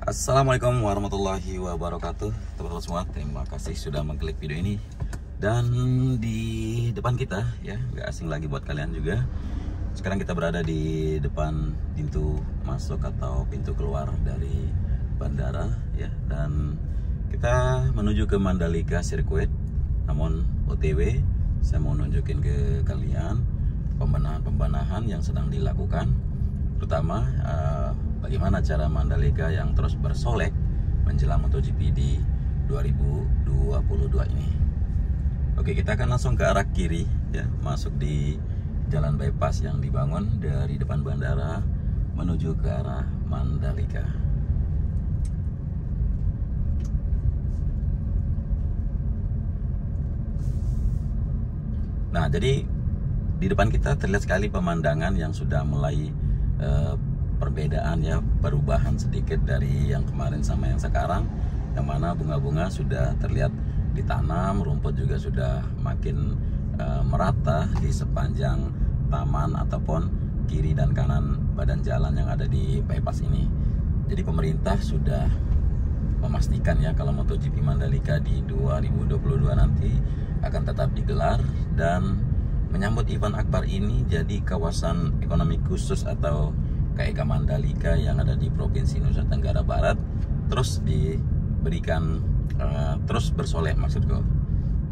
Assalamualaikum warahmatullahi wabarakatuh. Teman-teman semua, terima kasih sudah mengklik video ini. Dan di depan kita ya, nggak asing lagi buat kalian juga. Sekarang kita berada di depan pintu masuk atau pintu keluar dari bandara ya. Dan kita menuju ke Mandalika Circuit. Namun OTW saya mau nunjukin ke kalian pembenahan yang sedang dilakukan. Terutama bagaimana cara Mandalika yang terus bersolek menjelang MotoGP di 2022 ini. Oke, kita akan langsung ke arah kiri ya, masuk di jalan bypass yang dibangun dari depan bandara menuju ke arah Mandalika. Nah, jadi di depan kita terlihat sekali pemandangan yang sudah mulai perbedaan ya, perubahan sedikit dari yang kemarin sama yang sekarang, yang mana bunga-bunga sudah terlihat ditanam, rumput juga sudah makin merata di sepanjang taman ataupun kiri dan kanan badan jalan yang ada di bypass ini. Jadi pemerintah sudah memastikan ya kalau MotoGP Mandalika di 2022 nanti akan tetap digelar, dan menyambut event akbar ini jadi kawasan ekonomi khusus atau KEK Mandalika yang ada di Provinsi Nusa Tenggara Barat terus diberikan terus bersolek maksudku.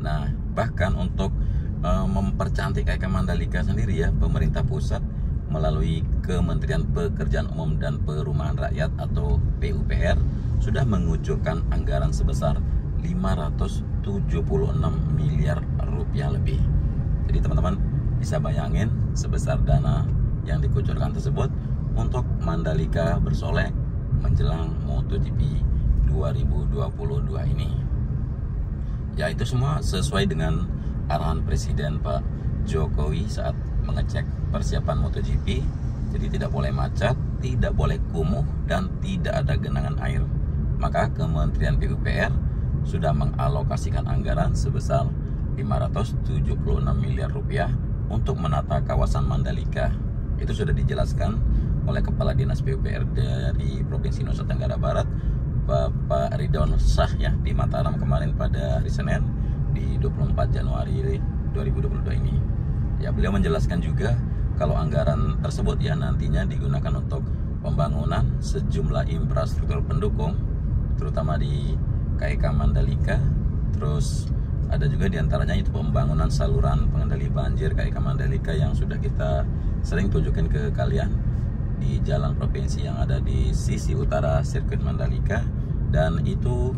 Nah, bahkan untuk mempercantik KEK Mandalika sendiri ya, pemerintah pusat melalui Kementerian Pekerjaan Umum dan Perumahan Rakyat atau PUPR sudah mengucurkan anggaran sebesar 576 miliar rupiah lebih. Jadi teman-teman bisa bayangin sebesar dana yang dikucurkan tersebut untuk Mandalika bersolek menjelang MotoGP 2022 ini. Ya, itu semua sesuai dengan arahan Presiden Pak Jokowi saat mengecek persiapan MotoGP. Jadi tidak boleh macet, tidak boleh kumuh, dan tidak ada genangan air. Maka Kementerian PUPR sudah mengalokasikan anggaran sebesar 576 miliar rupiah untuk menata kawasan Mandalika. Itu sudah dijelaskan oleh Kepala Dinas PUPR dari Provinsi Nusa Tenggara Barat, Bapak Ridwan Shah ya, di Mataram kemarin pada hari Senin di 24 Januari 2022 ini. Ya, beliau menjelaskan juga kalau anggaran tersebut ya nantinya digunakan untuk pembangunan sejumlah infrastruktur pendukung, terutama di KEK Mandalika. Terus ada juga diantaranya itu pembangunan saluran pengendali banjir KEK Mandalika yang sudah kita sering tunjukin ke kalian di jalan provinsi yang ada di sisi utara sirkuit Mandalika, dan itu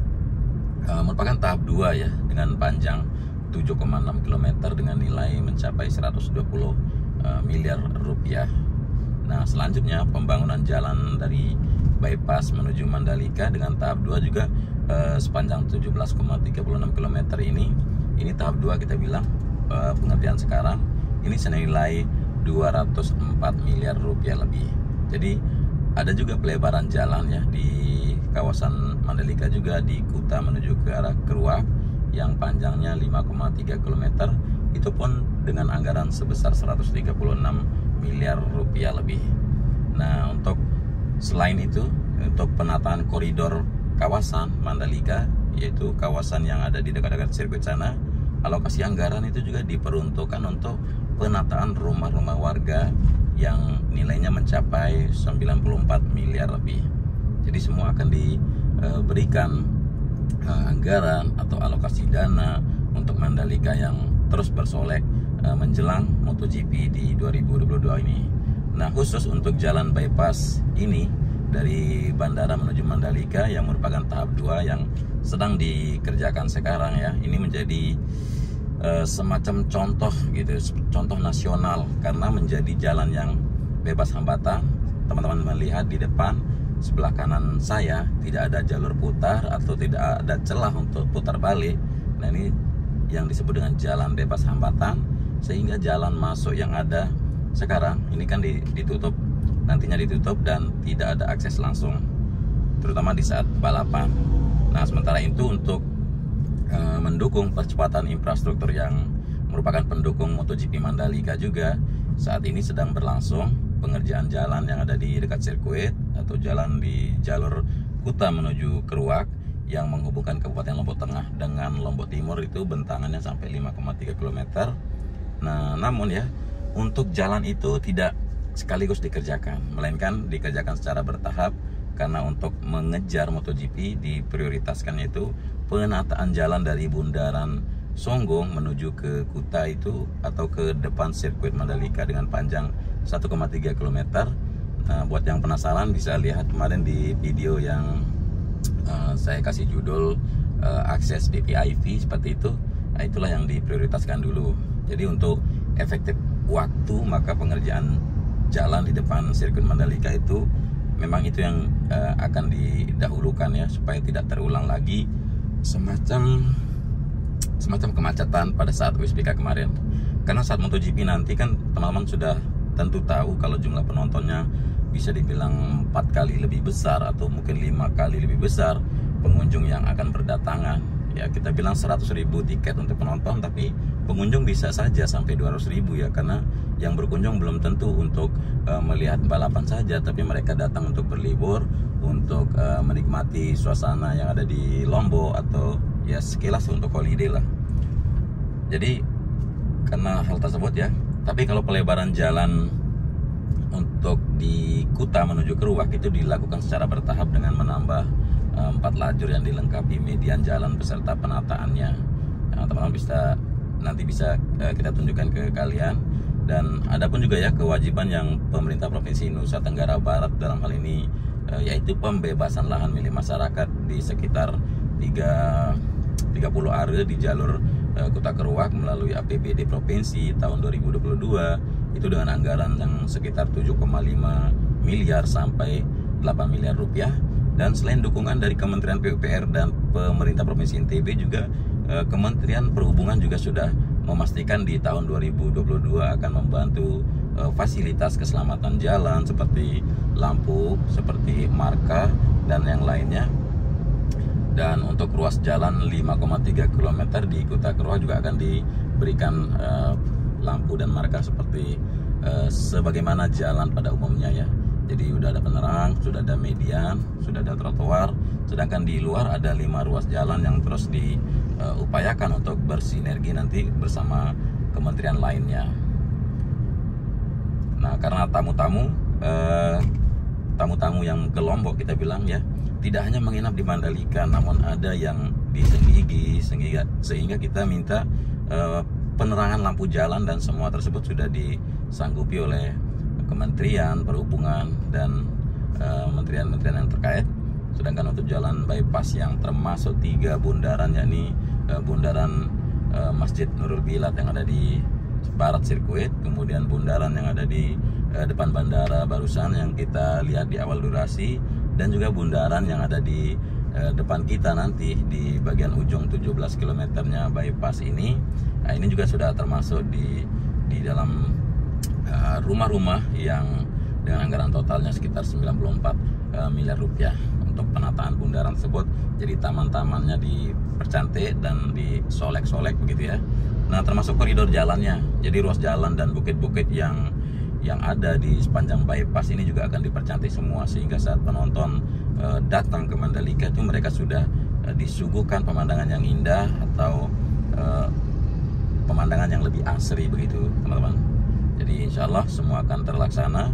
merupakan tahap 2 ya, dengan panjang 7,6 km dengan nilai mencapai 120 miliar rupiah. Nah, selanjutnya pembangunan jalan dari bypass menuju Mandalika dengan tahap 2 juga sepanjang 17,36 km ini tahap 2 kita bilang pengerjaan sekarang ini senilai 204 miliar rupiah lebih. Jadi ada juga pelebaran jalan ya di kawasan Mandalika juga di Kuta menuju ke arah Keruak yang panjangnya 5,3 km, itu pun dengan anggaran sebesar 136 miliar rupiah lebih. Nah, untuk selain itu, untuk penataan koridor kawasan Mandalika, yaitu kawasan yang ada di dekat-dekat sirkuit sana, alokasi anggaran itu juga diperuntukkan untuk penataan rumah-rumah warga yang nilainya mencapai 94 miliar lebih. Jadi semua akan diberikan anggaran atau alokasi dana untuk Mandalika yang terus bersolek menjelang MotoGP di 2022 ini. Nah, khusus untuk jalan bypass ini dari bandara menuju Mandalika yang merupakan tahap 2 yang sedang dikerjakan sekarang ya, ini menjadi semacam contoh gitu, contoh nasional, karena menjadi jalan yang bebas hambatan. Teman-teman melihat di depan sebelah kanan saya tidak ada jalur putar atau tidak ada celah untuk putar balik. Nah, ini yang disebut dengan jalan bebas hambatan, sehingga jalan masuk yang ada sekarang ini kan ditutup, nantinya ditutup dan tidak ada akses langsung, terutama di saat balapan. Nah, sementara itu untuk mendukung percepatan infrastruktur yang merupakan pendukung MotoGP Mandalika juga, saat ini sedang berlangsung pengerjaan jalan yang ada di dekat sirkuit atau jalan di jalur Kuta menuju Keruak yang menghubungkan Kabupaten Lombok Tengah dengan Lombok Timur itu bentangannya sampai 5,3 km. Nah, namun ya, untuk jalan itu tidak sekaligus dikerjakan, melainkan dikerjakan secara bertahap, karena untuk mengejar MotoGP diprioritaskan itu penataan jalan dari Bundaran Songgong menuju ke Kuta itu atau ke depan sirkuit Mandalika dengan panjang 1,3 km. Nah, buat yang penasaran bisa lihat kemarin di video yang saya kasih judul akses VVIP seperti itu. Nah, itulah yang diprioritaskan dulu. Jadi untuk efektif waktu, maka pengerjaan jalan di depan sirkuit Mandalika itu memang itu yang akan didahulukan ya, supaya tidak terulang lagi semacam kemacetan pada saat WSBK kemarin. Karena saat MotoGP nanti kan teman-teman sudah tentu tahu kalau jumlah penontonnya bisa dibilang 4 kali lebih besar atau mungkin 5 kali lebih besar pengunjung yang akan berdatangan. Ya, kita bilang 100.000 tiket untuk penonton, tapi pengunjung bisa saja sampai 200.000 ya, karena yang berkunjung belum tentu untuk melihat balapan saja, tapi mereka datang untuk berlibur, untuk menikmati suasana yang ada di Lombok, atau ya sekilas untuk holiday lah. Jadi karena hal tersebut ya, tapi kalau pelebaran jalan untuk di Kuta menuju Keruak itu dilakukan secara bertahap dengan menambah 4 lajur yang dilengkapi median jalan beserta penataannya. Nah, teman-teman nanti bisa kita tunjukkan ke kalian. Dan ada pun juga ya kewajiban yang pemerintah Provinsi Nusa Tenggara Barat dalam hal ini yaitu pembebasan lahan milik masyarakat di sekitar 30 area di jalur Kuta Keruak melalui APBD Provinsi tahun 2022 itu dengan anggaran yang sekitar 7,5 miliar sampai 8 miliar rupiah. Dan selain dukungan dari Kementerian PUPR dan pemerintah Provinsi NTB juga, Kementerian Perhubungan juga sudah memastikan di tahun 2022 akan membantu fasilitas keselamatan jalan seperti lampu, seperti marka dan yang lainnya. Dan untuk ruas jalan 5,3 km di Kuta Keruak juga akan diberikan lampu dan marka seperti sebagaimana jalan pada umumnya ya. Jadi sudah ada penerang, sudah ada median, sudah ada trotoar. Sedangkan di luar ada 5 ruas jalan yang terus diupayakan untuk bersinergi nanti bersama kementerian lainnya. Nah, karena tamu-tamu yang ke Lombok kita bilang ya, tidak hanya menginap di Mandalika, namun ada yang di Senggigi, sehingga kita minta penerangan lampu jalan dan semua tersebut sudah disanggupi oleh Kementerian Perhubungan dan kementerian-kementerian yang terkait. Sedangkan untuk jalan bypass yang termasuk 3 bundaran, yakni bundaran Masjid Nurul Bilad yang ada di barat sirkuit, kemudian bundaran yang ada di depan bandara barusan yang kita lihat di awal durasi, dan juga bundaran yang ada di depan kita nanti di bagian ujung 17 km-nya bypass ini. Nah, ini juga sudah termasuk di dalam rumah-rumah yang dengan anggaran totalnya sekitar 94 miliar rupiah untuk penataan bundaran tersebut. Jadi taman-tamannya dipercantik dan disolek-solek begitu ya. Nah, termasuk koridor jalannya. Jadi ruas jalan dan bukit-bukit yang ada di sepanjang bypass ini juga akan dipercantik semua, sehingga saat penonton datang ke Mandalika itu mereka sudah disuguhkan pemandangan yang indah atau pemandangan yang lebih asri begitu teman-teman. Jadi insya Allah semua akan terlaksana.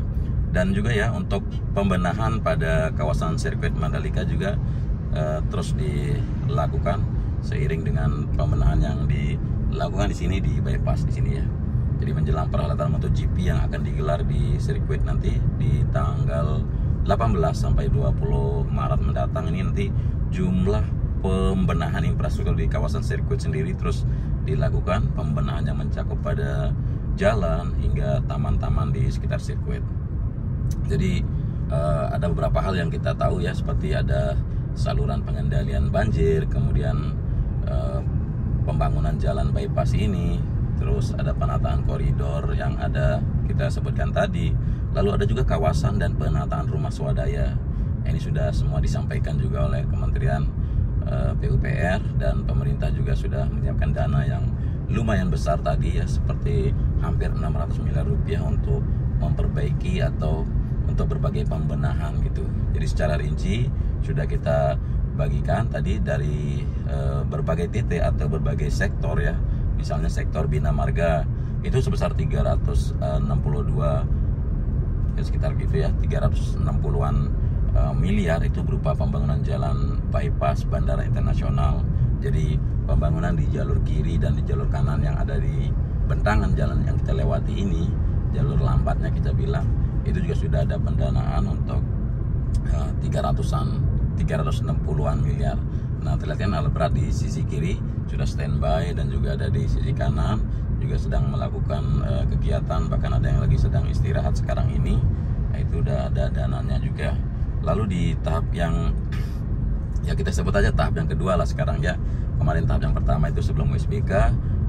Dan juga ya untuk pembenahan pada kawasan sirkuit Mandalika juga terus dilakukan seiring dengan pembenahan yang dilakukan di sini di bypass di sini ya. Jadi menjelang perhelatan MotoGP yang akan digelar di sirkuit nanti di tanggal 18 sampai 20 Maret mendatang ini, nanti jumlah pembenahan infrastruktur di kawasan sirkuit sendiri terus dilakukan, pembenahan yang mencakup pada jalan hingga taman-taman di sekitar sirkuit. Jadi ada beberapa hal yang kita tahu ya, seperti ada saluran pengendalian banjir, kemudian pembangunan jalan bypass ini, terus ada penataan koridor yang ada kita sebutkan tadi, lalu ada juga kawasan dan penataan rumah swadaya. Ini sudah semua disampaikan juga oleh Kementerian PUPR, dan pemerintah juga sudah menyiapkan dana yang lumayan besar tadi ya, seperti hampir 600 miliar rupiah untuk memperbaiki atau untuk berbagai pembenahan gitu. Jadi secara rinci sudah kita bagikan tadi dari berbagai titik atau berbagai sektor ya. Misalnya sektor Bina Marga itu sebesar 362 ya, sekitar gitu ya, 360-an miliar itu berupa pembangunan jalan bypass bandara internasional. Jadi pembangunan di jalur kiri dan di jalur kanan yang ada di bentangan jalan yang kita lewati ini, jalur lambatnya kita bilang, itu juga sudah ada pendanaan untuk 360-an miliar. Nah, terlihat kan alat berat di sisi kiri sudah standby dan juga ada di sisi kanan juga sedang melakukan kegiatan, bahkan ada yang lagi sedang istirahat sekarang ini. Nah, itu udah ada dananya juga. Lalu di tahap yang ya kita sebut aja tahap yang kedua lah sekarang ya. Kemarin tahap yang pertama itu sebelum USBK,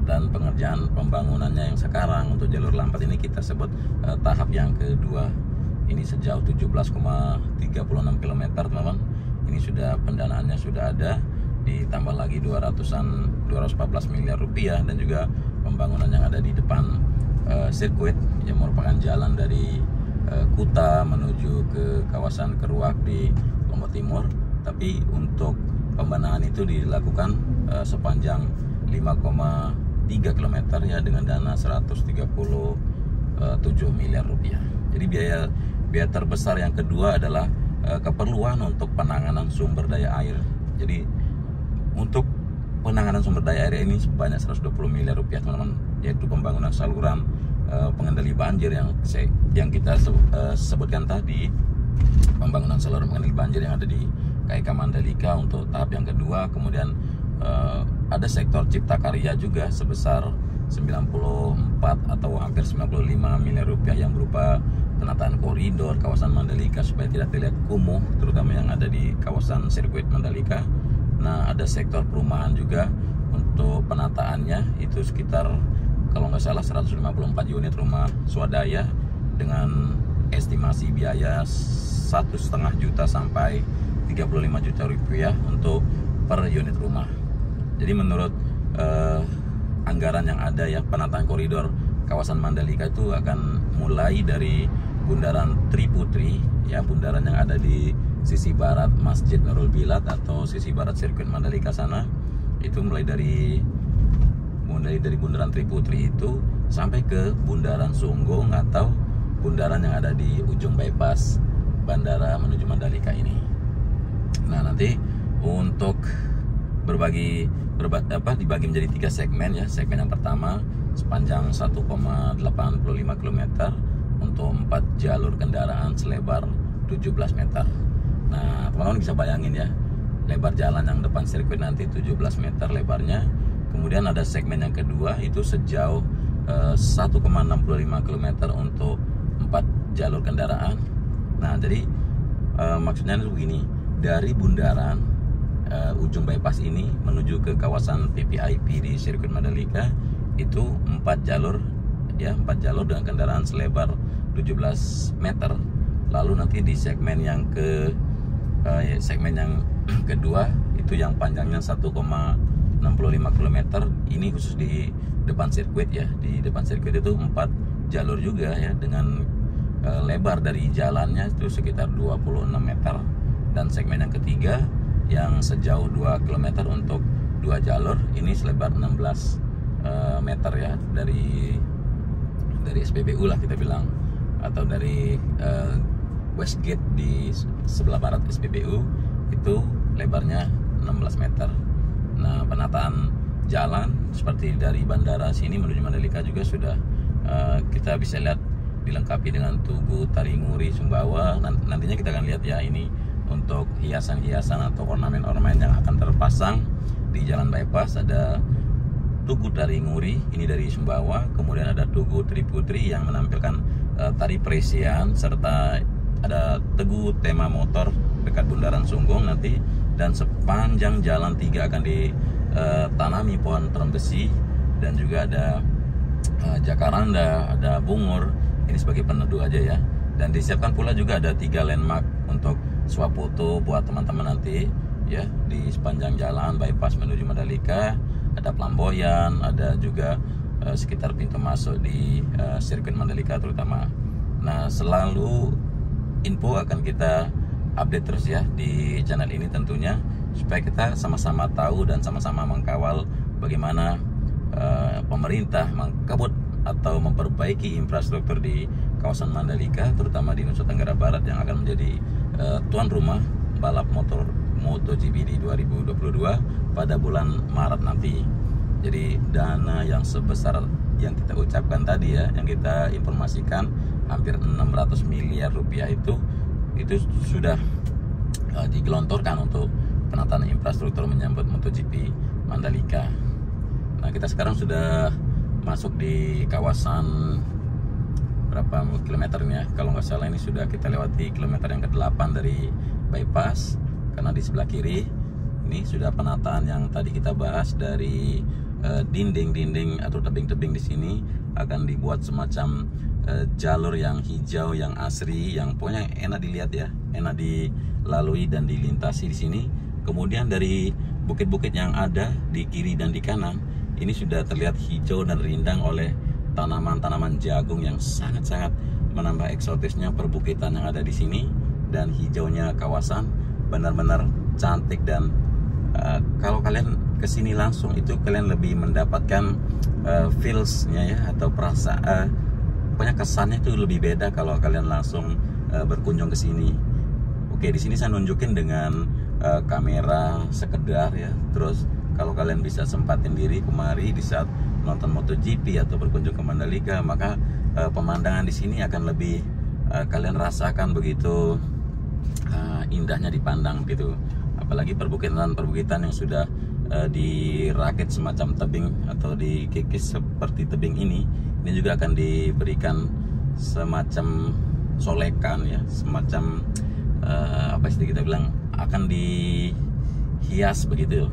dan pengerjaan pembangunannya yang sekarang untuk jalur lambat ini kita sebut tahap yang kedua. Ini sejauh 17,36 km teman-teman. Ini sudah pendanaannya sudah ada, ditambah lagi 214 miliar rupiah, dan juga pembangunan yang ada di depan sirkuit yang merupakan jalan dari Kuta menuju ke kawasan Keruak di Lombok Timur. Tapi untuk pembenahan itu dilakukan sepanjang 5,3 km ya, dengan dana 137 miliar rupiah. Jadi biaya terbesar yang kedua adalah keperluan untuk penanganan sumber daya air. Jadi untuk penanganan sumber daya air ini sebanyak 120 miliar rupiah teman-teman, yaitu pembangunan saluran pengendali banjir yang kita sebutkan tadi, pembangunan saluran pengendali banjir yang ada di KIK Mandalika untuk tahap yang kedua. Kemudian ada sektor cipta karya juga sebesar 94 atau hampir 95 miliar rupiah yang berupa penataan koridor kawasan Mandalika supaya tidak terlihat kumuh, terutama yang ada di kawasan sirkuit Mandalika. Nah, ada sektor perumahan juga untuk penataannya, itu sekitar kalau nggak salah 154 unit rumah swadaya dengan estimasi biaya 1,5 juta sampai 35 juta rupiah untuk per unit rumah. Jadi menurut anggaran yang ada ya, penataan koridor kawasan Mandalika itu akan mulai dari bundaran Triputri ya, bundaran yang ada di sisi barat Masjid Nurul Bilad atau sisi barat sirkuit Mandalika sana. Itu mulai dari bundaran Triputri itu sampai ke bundaran Sunggung atau bundaran yang ada di ujung bypass bandara menuju Mandalika ini. Nah, nanti untuk dibagi menjadi 3 segmen ya. Segmen yang pertama sepanjang 1,85 km untuk 4 jalur kendaraan selebar 17 meter. Nah, teman-teman bisa bayangin ya, lebar jalan yang depan sirkuit nanti 17 meter lebarnya. Kemudian ada segmen yang kedua itu sejauh 1,65 km untuk 4 jalur kendaraan. Nah, jadi maksudnya itu begini, dari bundaran ujung bypass ini menuju ke kawasan PPIP di sirkuit Mandalika itu 4 jalur ya, 4 jalur dengan kendaraan selebar 17 meter. Lalu nanti di segmen yang kedua itu yang panjangnya 1,65 km, ini khusus di depan sirkuit ya. Di depan sirkuit itu 4 jalur juga ya, dengan lebar dari jalannya itu sekitar 26 meter. Dan segmen yang ketiga yang sejauh 2 km untuk 2 jalur, ini selebar 16 meter ya, dari SPBU lah kita bilang, atau dari Westgate di sebelah barat SPBU itu lebarnya 16 meter. Nah, penataan jalan seperti dari bandara sini menuju Mandalika juga sudah kita bisa lihat dilengkapi dengan Tugu Taringuri Sumbawa. Nantinya kita akan lihat ya, ini untuk hiasan-hiasan atau ornamen-ornamen yang akan terpasang di jalan bypass. Ada Tugu Taringuri ini dari Sumbawa, kemudian ada Tugu Triputri yang menampilkan tari presian, serta ada Teguh tema motor dekat bundaran Sunggung nanti. Dan sepanjang jalan 3 akan ditanami pohon terembesi, dan juga ada jacaranda, ada bungur, ini sebagai peneduh aja ya. Dan disiapkan pula juga ada 3 landmark untuk swafoto buat teman-teman nanti ya, di sepanjang jalan bypass menuju Mandalika. Ada Flamboyan, ada juga sekitar pintu masuk di sirkuit Mandalika terutama. Nah, selalu info akan kita update terus ya di channel ini tentunya, supaya kita sama-sama tahu dan sama-sama mengkawal bagaimana pemerintah mengkebut atau memperbaiki infrastruktur di kawasan Mandalika, terutama di Nusa Tenggara Barat yang akan menjadi tuan rumah balap motor MotoGP di 2022 pada bulan Maret nanti. Jadi dana yang sebesar yang kita ucapkan tadi ya, yang kita informasikan hampir 600 miliar rupiah itu sudah digelontorkan untuk penataan infrastruktur menyambut MotoGP Mandalika. Nah, kita sekarang sudah masuk di kawasan berapa kilometernya? Kalau nggak salah ini sudah kita lewati kilometer yang ke-8 dari bypass, karena di sebelah kiri ini sudah penataan yang tadi kita bahas dari dinding-dinding atau tebing-tebing di sini akan dibuat semacam jalur yang hijau, yang asri, yang pokoknya enak dilihat ya, enak dilalui dan dilintasi di sini. Kemudian dari bukit-bukit yang ada di kiri dan di kanan ini sudah terlihat hijau dan rindang oleh tanaman-tanaman jagung yang sangat-sangat menambah eksotisnya perbukitan yang ada di sini, dan hijaunya kawasan benar-benar cantik. Dan kalau kalian kesini langsung itu kalian lebih mendapatkan feels-nya ya, atau perasaan, pokoknya kesannya itu lebih beda kalau kalian langsung berkunjung ke sini. Oke, di sini saya nunjukin dengan kamera sekedar ya. Terus kalau kalian bisa sempatin diri kemari di saat nonton MotoGP atau berkunjung ke Mandalika, maka pemandangan di sini akan lebih kalian rasakan begitu indahnya dipandang gitu. Apalagi perbukitan yang sudah dirakit semacam tebing atau dikikis seperti tebing ini juga akan diberikan semacam solekan ya, semacam apa sih kita bilang, akan dihias begitu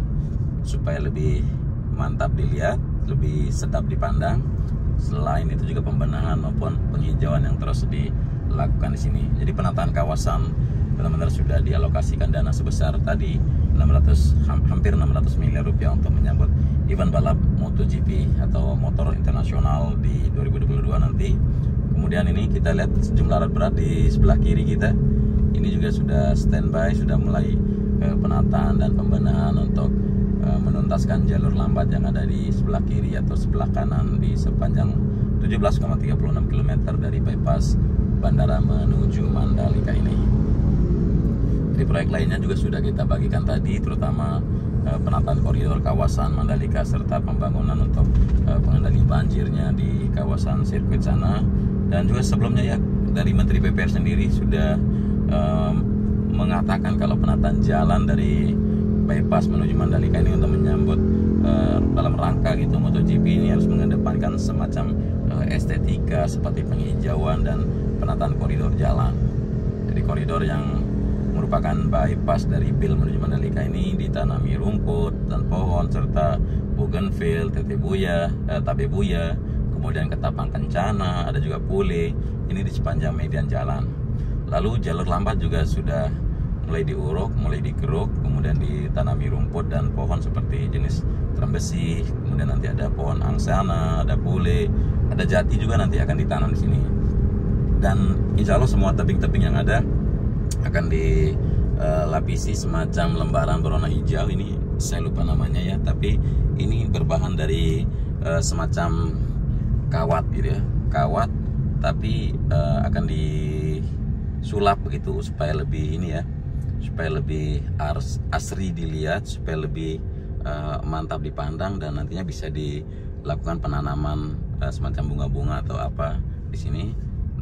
supaya lebih mantap dilihat, lebih sedap dipandang. Selain itu juga pembenahan maupun penghijauan yang terus dilakukan di sini. Jadi penataan kawasan benar-benar sudah dialokasikan dana sebesar tadi hampir 600 miliar rupiah untuk menyambut event balap MotoGP atau motor internasional di 2022 nanti. Kemudian ini kita lihat sejumlah alat berat di sebelah kiri kita. Ini juga sudah standby, sudah mulai penataan dan pembenahan untuk menuntaskan jalur lambat yang ada di sebelah kiri atau sebelah kanan di sepanjang 17,36 km dari bypass bandara menuju Mandalika ini. Di proyek lainnya juga sudah kita bagikan tadi, terutama penataan koridor kawasan Mandalika serta pembangunan untuk pengendali banjirnya di kawasan sirkuit sana. Dan juga sebelumnya ya, dari Menteri PPR sendiri sudah mengatakan kalau penataan jalan dari bypass menuju Mandalika ini untuk menyambut dalam rangka gitu MotoGP ini harus mengedepankan semacam estetika seperti penghijauan dan penataan koridor jalan. Jadi koridor yang merupakan bypass dari Bil menuju Mandalika ini ditanami rumput dan pohon serta bougainville, tabebuya, kemudian ketapang kencana, ada juga pule. Ini di sepanjang median jalan. Lalu jalur lambat juga sudah mulai diuruk, mulai digeruk, kemudian ditanami rumput dan pohon seperti jenis trembesi, kemudian nanti ada pohon angsana, ada pule, ada jati juga nanti akan ditanam di sini. Dan insya Allah semua tebing-tebing yang ada akan dilapisi semacam lembaran berwarna hijau. Ini saya lupa namanya ya, tapi ini berbahan dari semacam kawat gitu ya, kawat, tapi akan disulap begitu supaya lebih ini ya, supaya lebih asri dilihat, supaya lebih mantap dipandang, dan nantinya bisa dilakukan penanaman semacam bunga-bunga atau apa di sini.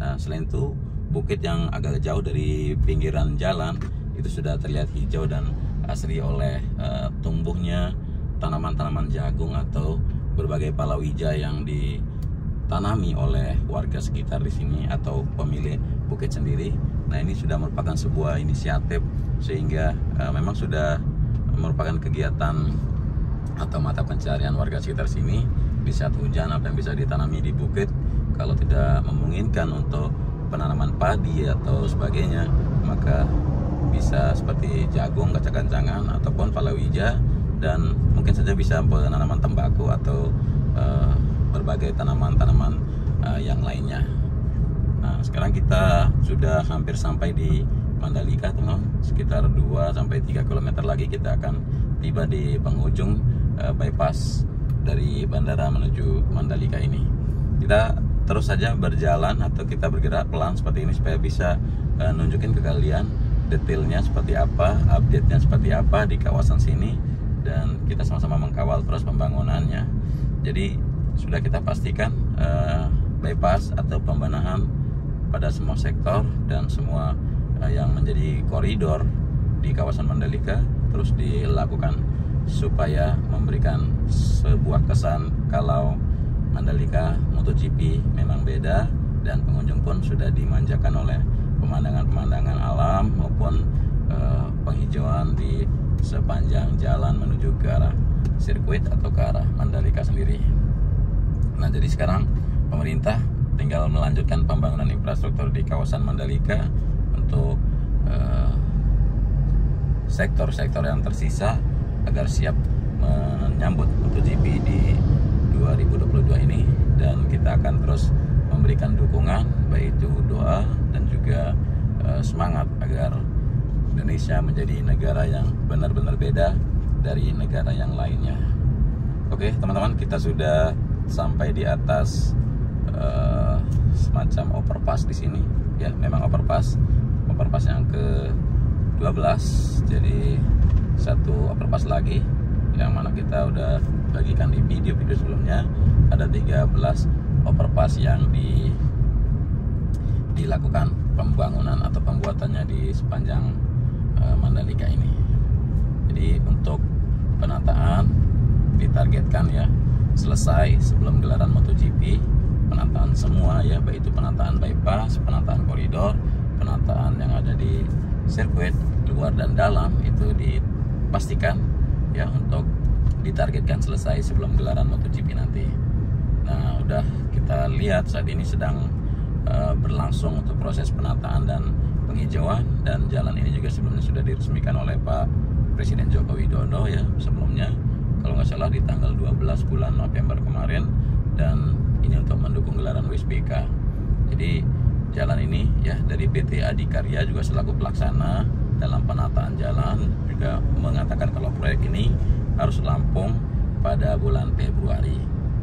Nah, selain itu bukit yang agak jauh dari pinggiran jalan itu sudah terlihat hijau dan asri oleh tumbuhnya tanaman-tanaman jagung atau berbagai palawija yang ditanami oleh warga sekitar di sini atau pemilik bukit sendiri. Nah, ini sudah merupakan sebuah inisiatif sehingga memang sudah merupakan kegiatan atau mata pencarian warga sekitar sini. Di saat hujan, apa yang bisa ditanami di bukit, kalau tidak memungkinkan untuk penanaman padi atau sebagainya, maka bisa seperti jagung, kacang-kacangan ataupun palawija, dan mungkin saja bisa penanaman tembakau atau berbagai tanaman-tanaman yang lainnya. Nah, sekarang kita sudah hampir sampai di Mandalika, teman-teman. Sekitar 2-3 km lagi kita akan tiba di penghujung bypass dari bandara menuju Mandalika ini. Kita terus saja berjalan atau kita bergerak pelan seperti ini supaya bisa nunjukin ke kalian detailnya seperti apa, update-nya seperti apa di kawasan sini, dan kita sama-sama mengkawal terus pembangunannya. Jadi sudah kita pastikan bypass atau pembenahan pada semua sektor dan semua yang menjadi koridor di kawasan Mandalika terus dilakukan supaya memberikan sebuah kesan kalau Mandalika MotoGP memang beda, dan pengunjung pun sudah dimanjakan oleh pemandangan-pemandangan alam maupun penghijauan di sepanjang jalan menuju ke arah sirkuit atau ke arah Mandalika sendiri. Nah, jadi sekarang pemerintah tinggal melanjutkan pembangunan infrastruktur di kawasan Mandalika untuk sektor-sektor yang tersisa agar siap menyambut MotoGP di 2022 ini, dan kita akan terus memberikan dukungan, baik itu doa dan juga semangat agar Indonesia menjadi negara yang benar-benar beda dari negara yang lainnya. Oke, teman-teman, kita sudah sampai di atas semacam overpass di sini. Ya, memang overpass yang ke-12. Jadi satu overpass lagi yang mana kita udah bagikan di video-video sebelumnya. Ada 13 overpass yang dilakukan pembangunan atau pembuatannya di sepanjang Mandalika ini. Jadi untuk penataan ditargetkan ya selesai sebelum gelaran MotoGP. Penataan semua ya, baik itu penataan bypass, penataan koridor, penataan yang ada di sirkuit luar dan dalam, itu dipastikan ya untuk ditargetkan selesai sebelum gelaran MotoGP nanti. Nah, udah kita lihat saat ini sedang berlangsung untuk proses penataan dan penghijauan, dan jalan ini juga sebelumnya sudah diresmikan oleh Pak Presiden Joko Widodo ya sebelumnya, kalau nggak salah di tanggal 12 bulan November kemarin, dan ini untuk mendukung gelaran WSBK. Jadi jalan ini ya dari PT Adikarya juga selaku pelaksana dalam penataan jalan juga mengatakan kalau proyek ini harus rampung pada bulan Februari.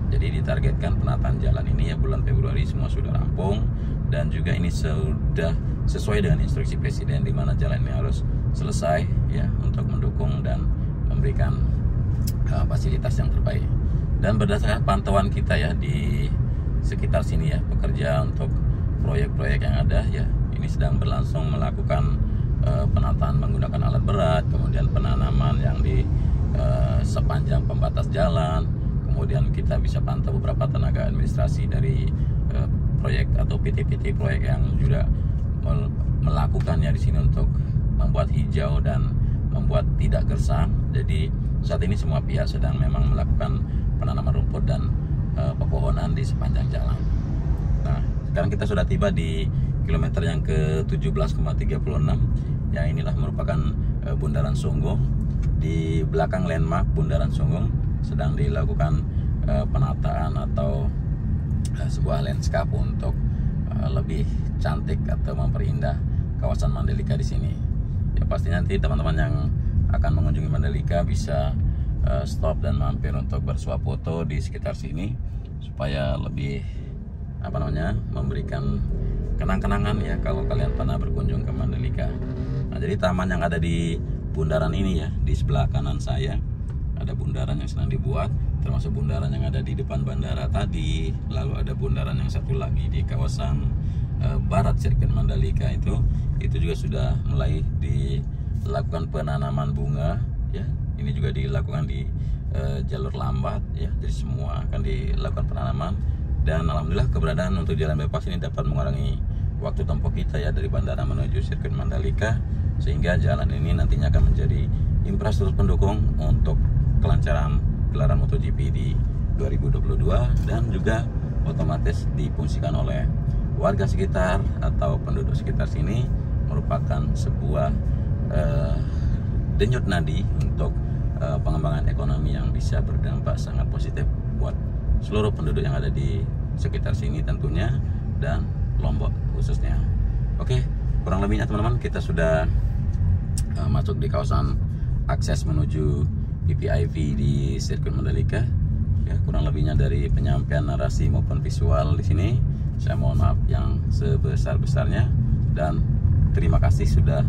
Jadi ditargetkan penataan jalan ini ya bulan Februari semua sudah rampung, dan juga ini sudah sesuai dengan instruksi Presiden di mana jalan ini harus selesai ya untuk mendukung dan memberikan fasilitas yang terbaik. Dan berdasarkan pantauan kita ya di sekitar sini ya, pekerja untuk proyek-proyek yang ada ya, ini sedang berlangsung melakukan penataan menggunakan alat berat, kemudian penanaman yang di sepanjang pembatas jalan, kemudian kita bisa pantau beberapa tenaga administrasi dari proyek atau PT-PT proyek yang juga melakukannya di sini untuk membuat hijau dan membuat tidak gersang. Jadi saat ini semua pihak sedang memang melakukan penanaman rumput dan pepohonan di sepanjang jalan. Nah, sekarang kita sudah tiba di kilometer yang ke-17,36. Ya, inilah merupakan Bundaran Sunggung. Di belakang landmark Bundaran Sunggung sedang dilakukan penataan atau sebuah landscape untuk lebih cantik atau memperindah kawasan Mandalika di sini. Ya, pasti nanti teman-teman yang akan mengunjungi Mandalika bisa stop dan mampir untuk bersuah foto di sekitar sini supaya lebih memberikan kenang-kenangan ya kalau kalian pernah berkunjung ke Mandalika. Nah, jadi taman yang ada di bundaran ini ya, di sebelah kanan saya ada bundaran yang sedang dibuat, termasuk bundaran yang ada di depan bandara tadi, lalu ada bundaran yang satu lagi di kawasan barat sirkuit Mandalika itu juga sudah mulai dilakukan penanaman bunga ya. Ini juga dilakukan di jalur lambat ya, jadi semua akan dilakukan penanaman, dan alhamdulillah keberadaan untuk jalan bypass ini dapat mengurangi waktu tempuh kita ya dari bandara menuju sirkuit Mandalika, sehingga jalan ini nantinya akan menjadi infrastruktur pendukung untuk kelancaran gelaran MotoGP di 2022, dan juga otomatis difungsikan oleh warga sekitar atau penduduk sekitar sini, merupakan sebuah denyut nadi untuk pengembangan ekonomi yang bisa berdampak sangat positif buat seluruh penduduk yang ada di sekitar sini tentunya, dan Lombok khususnya. Oke, kurang lebihnya teman-teman kita sudah masuk di kawasan akses menuju VVIP di sirkuit Mandalika. Ya, kurang lebihnya dari penyampaian narasi maupun visual di sini, saya mohon maaf yang sebesar-besarnya dan terima kasih sudah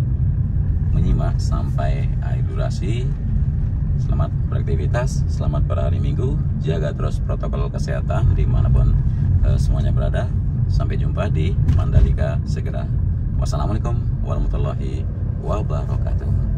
menyimak sampai akhir durasi. Selamat beraktivitas, selamat berhari Minggu, jaga terus protokol kesehatan dimanapun semuanya berada. Sampai jumpa di Mandalika segera. Wassalamualaikum warahmatullahi wabarakatuh.